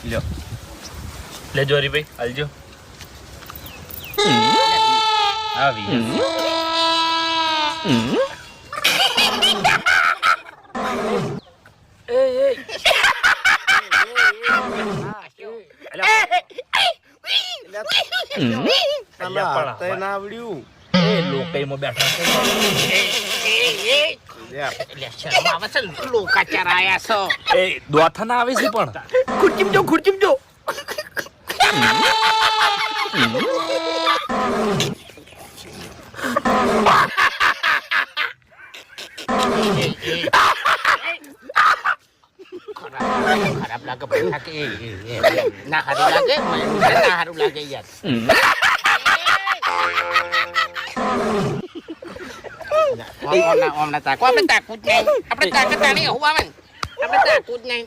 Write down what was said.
લ્યો લેજો હરીભાઈ હાલજો આવી દોથાના આવે છે પણ ખુરચીમ જો ખરાબ લાગે બેઠા કે ના હારું લાગે ના હારું લાગે યાર ઓમના તાકો આપણે તાકું જ નહીં આપણે તાકાત નહીં હું આવે આપણે તાકું જ નહીં